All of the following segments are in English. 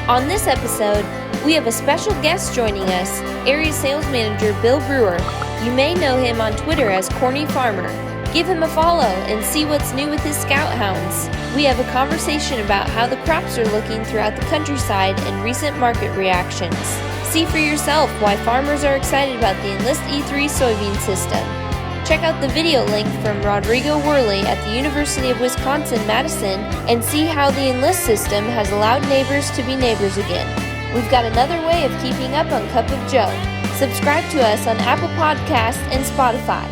On this episode, we have a special guest joining us, Area Sales Manager Bill Brewer. You may know him on Twitter as Corny Farmer. Give him a follow and see what's new with his scout hounds. We have a conversation about how the crops are looking throughout the countryside and recent market reactions. See for yourself why farmers are excited about the Enlist E3 soybean system. Check out the video link from Rodrigo Werle at the University of Wisconsin-Madison and see how the Enlist system has allowed neighbors to be neighbors again. We've got another way of keeping up on Cup of Joe. Subscribe to us on Apple Podcasts and Spotify.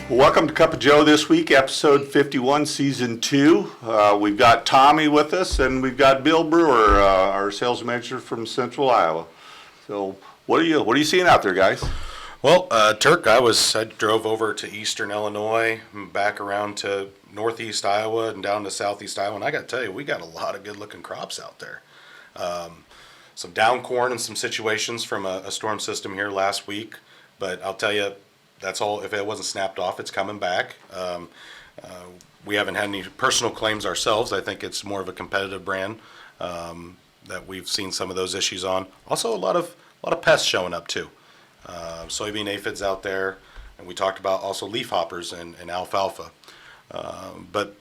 Welcome to Cup of Joe this week, episode 51, season 2. We've got Tommy with us, and we've got Bill Brewer, our sales manager from Central Iowa. So, what are you seeing out there, guys? Well, Turk, I drove over to eastern Illinois, back around to northeast Iowa, and down to southeast Iowa, and I got to tell you, we got a lot of good-looking crops out there. Some down corn and some situations from a storm system here last week, but I'll tell you, that's all. If it wasn't snapped off, it's coming back. We haven't had any personal claims ourselves. I think it's more of a competitive brand that we've seen some of those issues on. Also, a lot of pests showing up too. Soybean aphids out there, and we talked about also leaf hoppers and alfalfa. But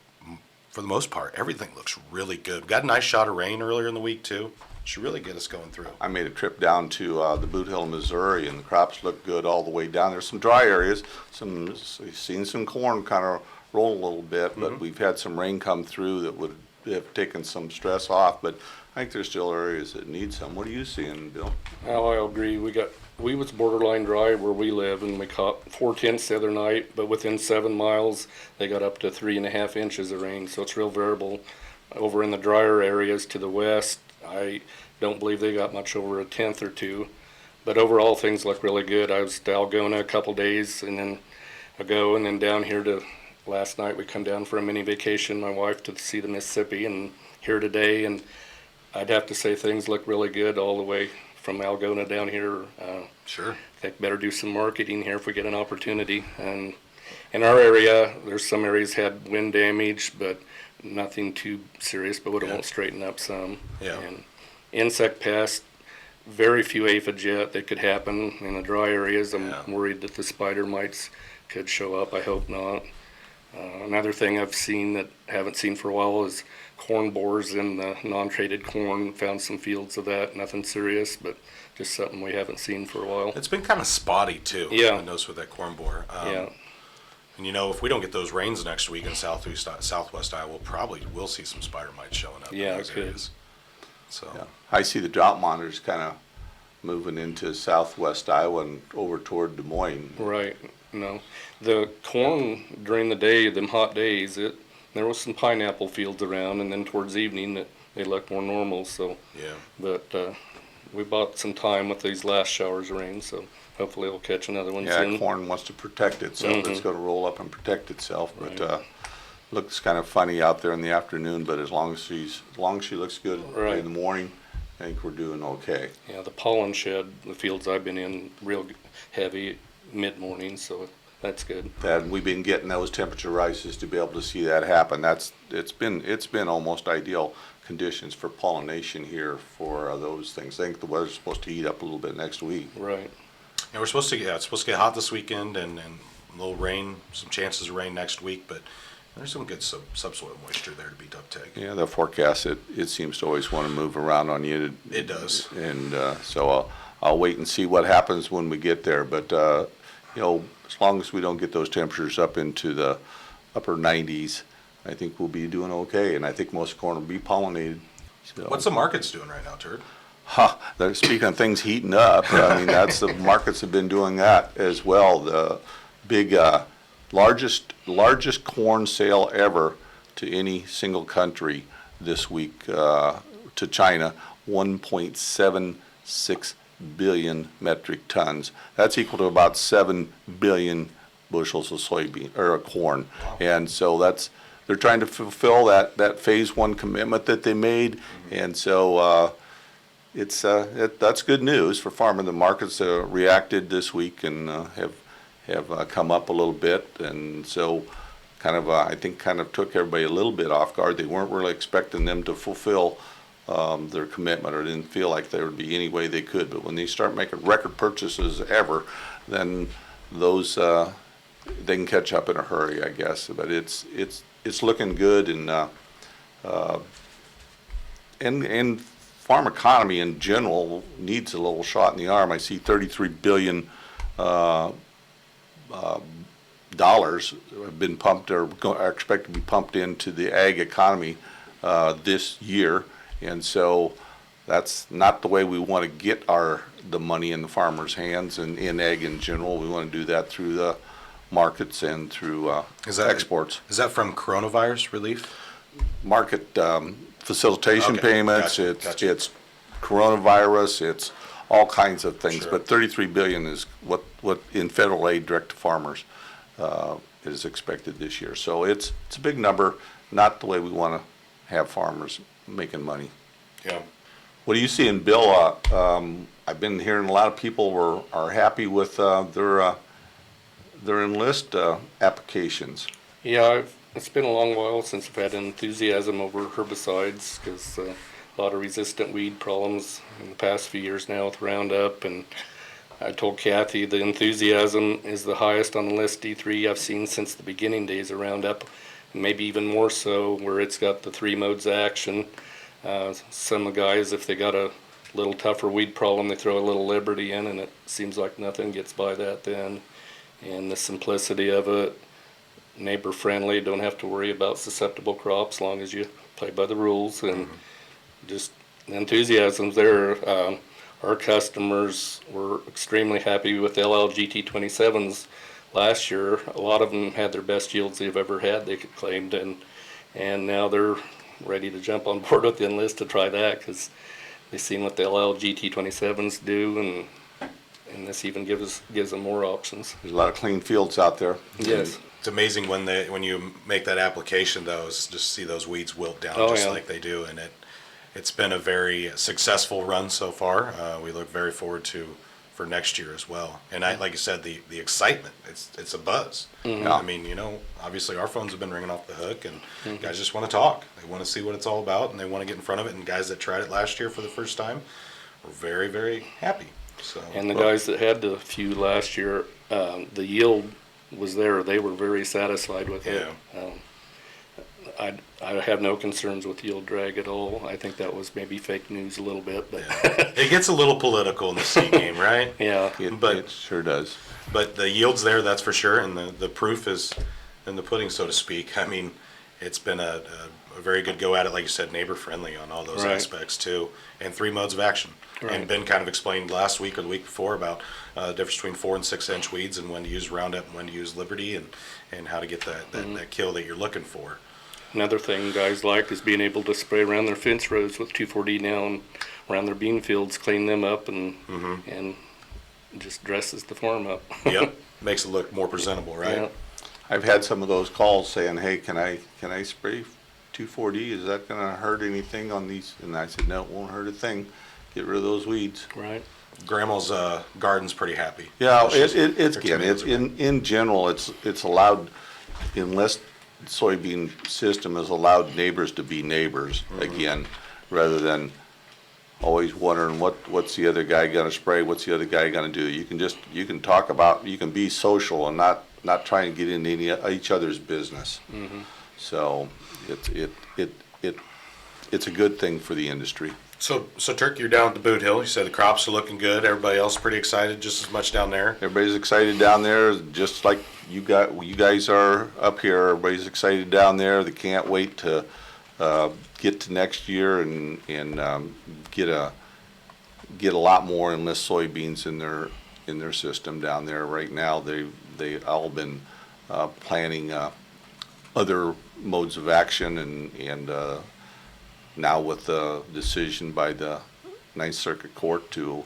for the most part, everything looks really good. Got a nice shot of rain earlier in the week too. Should really get us going through. I made a trip down to the Boot Hill, Missouri, and the crops look good all the way down. There's some dry areas. We've seen some corn kind of roll a little bit, but we've had some rain come through that would have taken some stress off. But I think there's still areas that need some. What are you seeing, Bill? Oh, I agree. We was borderline dry where we live, and we caught 4/10 the other night, but within 7 miles, they got up to 3.5 inches of rain, so it's real variable. Over in the drier areas to the west, I don't believe they got much over 1/10 or 2, but overall things look really good. I was to Algona a couple days and then down here to last night. We come down for a mini vacation, my wife, to see the Mississippi, and here today, and I'd have to say things look really good all the way from Algona down here. Sure. I think better do some marketing here if we get an opportunity. And in our area, there's some areas had wind damage, but nothing too serious, but it won't straighten up some. Yeah. And insect pests, very few aphids yet that could happen in the dry areas. I'm worried that the spider mites could show up. I hope not. Another thing I've seen that I haven't seen for a while is corn borers in the non-traded corn. Found some fields of that. Nothing serious, but just something we haven't seen for a while. It's been kind of spotty too. Yeah. I noticed with that corn borer. Yeah. And if we don't get those rains next week in southwest Iowa, we'll see some spider mites showing up. Yeah, in those it could. areas. So I see the drought monitors kind of moving into southwest Iowa and over toward Des Moines. Right. No, the corn during the day, them hot days, there was some pineapple fields around, and then towards evening they looked more normal. So yeah. But we bought some time with these last showers of rain, so hopefully we'll catch another one soon. Yeah, corn wants to protect itself. It's going to roll up and protect itself. Right. But looks kind of funny out there in the afternoon. But as long as she looks good Right. in the morning, I think we're doing okay. Yeah, the pollen shed, the fields I've been in, real heavy mid-morning, so that's good. And we've been getting those temperature rises to be able to see that happen. It's been almost ideal conditions for pollination here for those things. I think the weather's supposed to heat up a little bit next week. Right. Yeah, it's supposed to get hot this weekend and a little rain, some chances of rain next week, but there's some good subsoil moisture there to be uptake. Yeah, the forecast, it seems to always want to move around on you. It does. And so I'll wait and see what happens when we get there. But, as long as we don't get those temperatures up into the upper 90s, I think we'll be doing okay. And I think most corn will be pollinated. So. What's the markets doing right now, Turd? They're speaking of things heating up. I mean, that's the markets have been doing that as well. The big, largest corn sale ever to any single country this week to China, 1.76 billion metric tons. That's equal to about 7 billion bushels of soybean or corn. Wow. And so they're trying to fulfill that phase 1 commitment that they made. And so that's good news for farming. The markets reacted this week and have come up a little bit, and so I think took everybody a little bit off guard. They weren't really expecting them to fulfill their commitment, or didn't feel like there would be any way they could. But when they start making record purchases ever, then those they can catch up in a hurry, I guess. But it's looking good, and farm economy in general needs a little shot in the arm. I see $33 billion dollars have been pumped or are expected to be pumped into the ag economy this year, and so that's not the way we want to get the money in the farmers' hands and in ag in general. We want to do that through the markets and through exports. Is that from coronavirus relief? Market facilitation payments. Gotcha. It's coronavirus. It's all kinds of things. Sure. But $33 billion is what in federal aid direct to farmers is expected this year. So it's a big number. Not the way we want to have farmers making money. Yeah. What do you see in Bill? I've been hearing a lot of people are happy with their Enlist applications. Yeah, it's been a long while since I've had enthusiasm over herbicides, because a lot of resistant weed problems in the past few years now with Roundup. And I told Kathy the enthusiasm is the highest on Enlist E3 I've seen since the beginning days of Roundup, maybe even more so, where it's got the 3 modes of action. Some guys, if they got a little tougher weed problem, they throw a little Liberty in, and it seems like nothing gets by that then. And the simplicity of it, neighbor friendly, don't have to worry about susceptible crops as long as you play by the rules, and just the enthusiasm's there. Our customers were extremely happy with LL-GT27s last year. A lot of them had their best yields they've ever had, they claimed, and now they're ready to jump on board with the Enlist to try that, because they've seen what the LL-GT27s do, and this even gives them more options. There's a lot of clean fields out there. Yes. It's amazing when you make that application, though, is just see those weeds wilt down like they do, and it's been a very successful run so far. We look very forward for next year as well. And like you said, the excitement, it's a buzz. Mm-hmm. I mean, obviously our phones have been ringing off the hook, and guys just want to talk. They want to see what it's all about, and they want to get in front of it. And guys that tried it last year for the first time were very, very happy. So, And the guys that had the few last year, the yield was there. They were very satisfied with it. I have no concerns with yield drag at all. I think that was maybe fake news a little bit, but it gets a little political in the seed game, right? yeah. It sure does. But the yield's there, that's for sure, and the proof is in the pudding, so to speak. I mean, it's been a very good go at it, like you said, neighbor friendly on all those aspects too, and 3 modes of action. Right. And Ben kind of explained last week or the week before about the difference between 4 and 6 inch weeds, and when to use Roundup and when to use Liberty, and how to get that kill that you're looking for. Another thing guys like is being able to spray around their fence rows with 2,4-D now, and around their bean fields, clean them up, and just dresses the farm up. Yep, makes it look more presentable, right? Yeah. I've had some of those calls saying, "Hey, can I spray 2,4-D? Is that going to hurt anything on these?" And I said, "No, it won't hurt a thing. Get rid of those weeds." Right. Grandma's garden's pretty happy. Yeah, it's in general, it's allowed. Enlist soybean system has allowed neighbors to be neighbors again, rather than always wondering what's the other guy gonna spray, what's the other guy gonna do. You can talk about, you can be social and not try and get into each other's business. So it's a good thing for the industry. So Turk, you're down at the Boot Hill. You said the crops are looking good. Everybody else pretty excited, just as much down there. Everybody's excited down there, just like you guys are up here. Everybody's excited down there. They can't wait to get to next year and get a lot more Enlist soybeans in their system down there. Right now, they all been planning other modes of action, and now with the decision by the Ninth Circuit Court to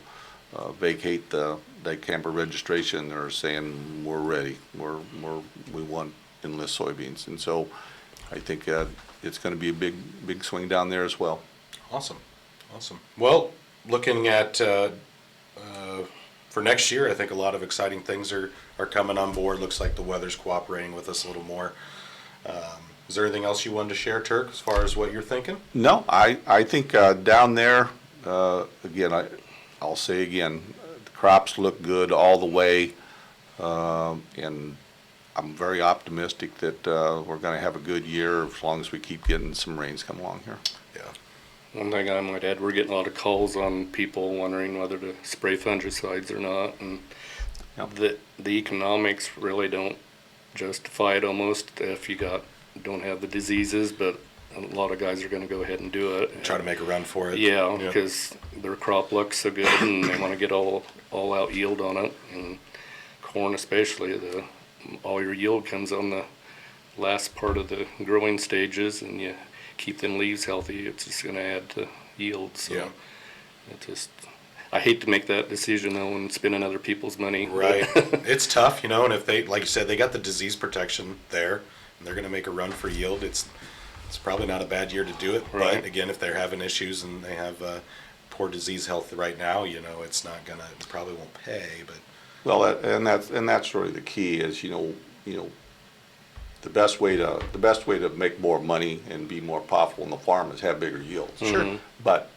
vacate the camper registration, they're saying we're ready. We want Enlist soybeans, and so I think it's going to be a big swing down there as well. Awesome. Well, looking at for next year, I think a lot of exciting things are coming on board. Looks like the weather's cooperating with us a little more. Is there anything else you wanted to share, Turk, as far as what you're thinking? No, I think down there, again, I'll say again, the crops look good all the way, and I'm very optimistic that we're going to have a good year as long as we keep getting some rains come along here. Yeah. One thing I might add, we're getting a lot of calls on people wondering whether to spray fungicides or not, and Yep. the economics really don't justify it almost if you don't have the diseases, but a lot of guys are going to go ahead and do it. Try to make a run for it. Yeah, Yep. because their crop looks so good and they want to get all out yield on it, and corn especially, all your yield comes on the last part of the growing stages, and you keep them leaves healthy, it's just going to add to yield. So Yeah. I hate to make that decision though and spending other people's money. Right. It's tough, you know, and if they, like you said, they got the disease protection there, and they're going to make a run for yield, it's probably not a bad year to do it. Right. But again, if they're having issues and they have poor disease health right now, you know, it probably won't pay. But Well, that's really the key is, you know, the best way to make more money and be more profitable in the farm is have bigger yields. Sure. But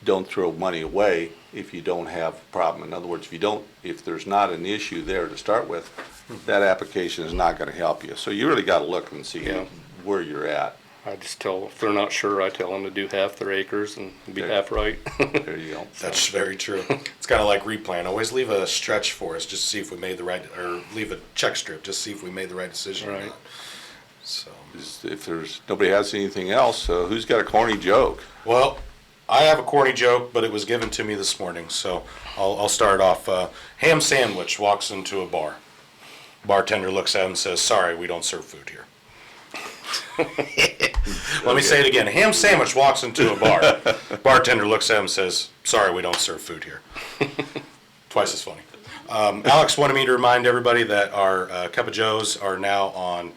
don't throw money away if you don't have a problem. In other words, if there's not an issue there to start with, that application is not going to help you. So you really got to look and see Yeah. where you're at. I just if they're not sure, I tell them to do half their acres and be Okay. half right. There you go. that's very true. It's kind of like replan. Always leave a stretch for us, just to see if we made the right, or leave a check strip, just to see if we made the right decision or Right. not. So, If nobody has anything else, who's got a corny joke? well, I have a corny joke, but it was given to me this morning, so I'll start off. Ham sandwich walks into a bar. Bartender looks at him and says, "Sorry, we don't serve food here." Let me say it again. Ham sandwich walks into a bar. Bartender looks at him and says, "Sorry, we don't serve food here." Twice as funny. Alex wanted me to remind everybody that our Cup of Joes are now on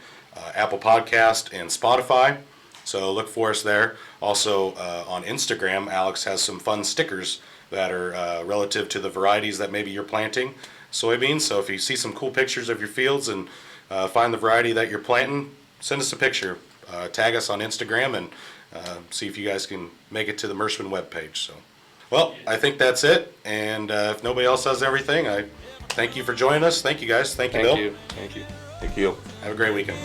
Apple Podcast and Spotify, so look for us there. Also on Instagram, Alex has some fun stickers that are relative to the varieties that maybe you're planting soybeans. So if you see some cool pictures of your fields and find the variety that you're planting, send us a picture. Tag us on Instagram and see if you guys can make it to the Mershman webpage. So, well, I think that's it. And if nobody else has everything, I thank you for joining us. Thank you guys. Thank you, Bill. Thank you. Thank you. Have a great weekend.